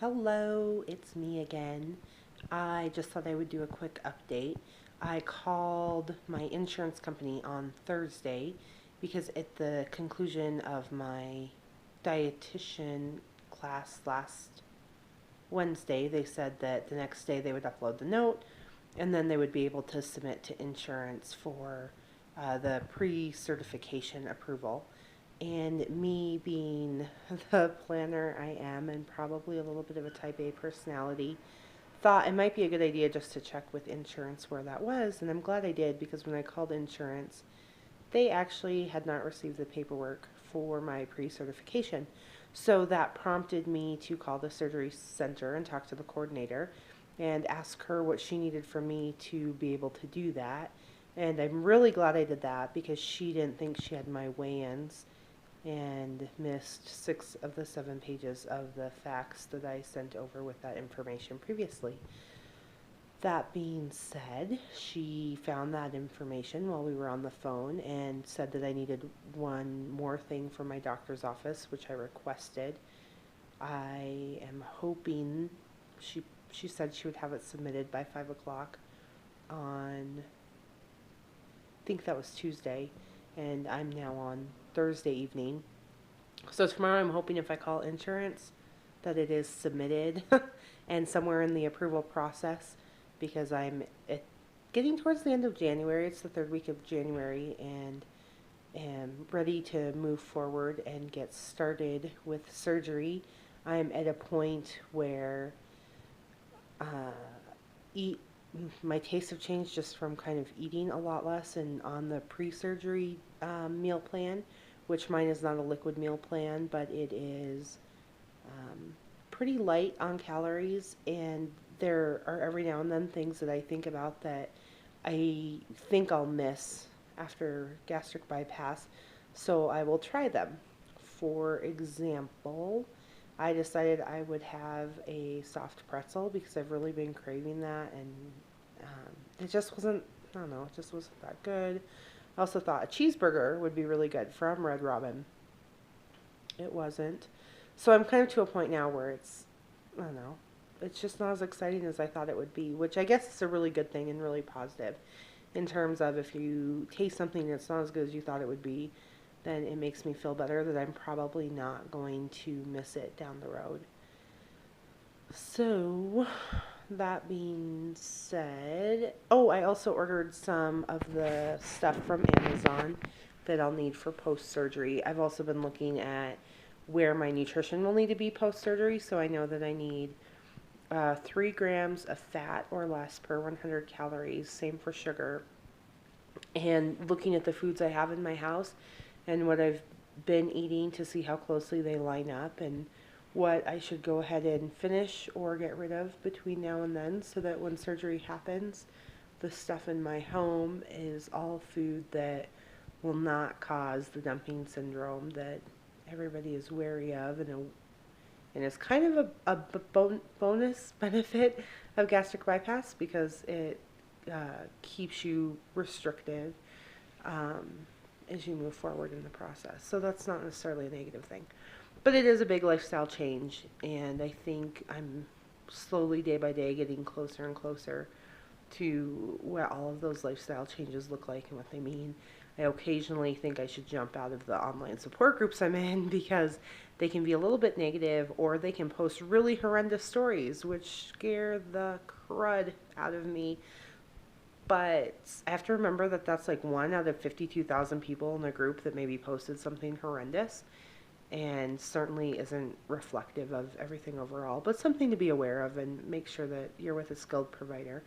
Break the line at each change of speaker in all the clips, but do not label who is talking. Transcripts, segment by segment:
Hello, it's me again. I just thought I would do a quick update. I called my insurance company on Thursday because at the conclusion of my dietitian class last Wednesday, they said that the next day they would upload the note and then they would be able to submit to insurance for the pre-certification approval. And me being the planner I am and probably a little bit of a type A personality, thought it might be a good idea just to check with insurance where that was. And I'm glad I did because when I called insurance, they actually had not received the paperwork for my pre-certification. So that prompted me to call the surgery center and talk to the coordinator and ask her what she needed from me to be able to do that. And I'm really glad I did that because she didn't think she had my weigh-ins and missed 6 of the 7 pages of the fax that I sent over with that information previously. That being said, she found that information while we were on the phone and said that I needed one more thing from my doctor's office, which I requested. I am hoping she said she would have it submitted by 5 o'clock on, I think that was Tuesday, and I'm now on Thursday evening. So tomorrow I'm hoping if I call insurance that it is submitted and somewhere in the approval process because I'm getting towards the end of January. It's the 3rd week of January and am ready to move forward and get started with surgery. I'm at a point where eat my tastes have changed just from kind of eating a lot less and on the pre-surgery meal plan, which mine is not a liquid meal plan, but it is pretty light on calories, and there are every now and then things that I think about that I think I'll miss after gastric bypass, so I will try them. For example, I decided I would have a soft pretzel because I've really been craving that, and it just wasn't, I don't know, it just wasn't that good. I also thought a cheeseburger would be really good from Red Robin. It wasn't. So I'm kind of to a point now where it's, I don't know, it's just not as exciting as I thought it would be, which I guess is a really good thing and really positive in terms of if you taste something that's not as good as you thought it would be, then it makes me feel better that I'm probably not going to miss it down the road. So, that being said, oh, I also ordered some of the stuff from Amazon that I'll need for post-surgery. I've also been looking at where my nutrition will need to be post-surgery, so I know that I need 3 grams of fat or less per 100 calories, same for sugar. And looking at the foods I have in my house and what I've been eating to see how closely they line up and what I should go ahead and finish or get rid of between now and then so that when surgery happens, the stuff in my home is all food that will not cause the dumping syndrome that everybody is wary of, and it's kind of a bonus benefit of gastric bypass because it keeps you restricted as you move forward in the process. So that's not necessarily a negative thing. But it is a big lifestyle change, and I think I'm slowly, day by day, getting closer and closer to what all of those lifestyle changes look like and what they mean. I occasionally think I should jump out of the online support groups I'm in because they can be a little bit negative, or they can post really horrendous stories, which scare the crud out of me. But I have to remember that that's like 1 out of 52,000 people in a group that maybe posted something horrendous, and certainly isn't reflective of everything overall, but something to be aware of and make sure that you're with a skilled provider.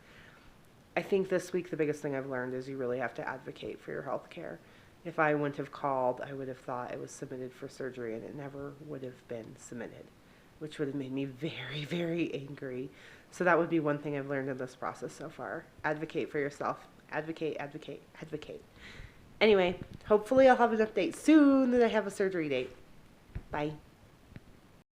I think this week the biggest thing I've learned is you really have to advocate for your health care. If I wouldn't have called, I would have thought it was submitted for surgery and it never would have been submitted, which would have made me very, very angry. So that would be one thing I've learned in this process so far. Advocate for yourself. Advocate, advocate, advocate. Anyway, hopefully I'll have an update soon that I have a surgery date. Bye.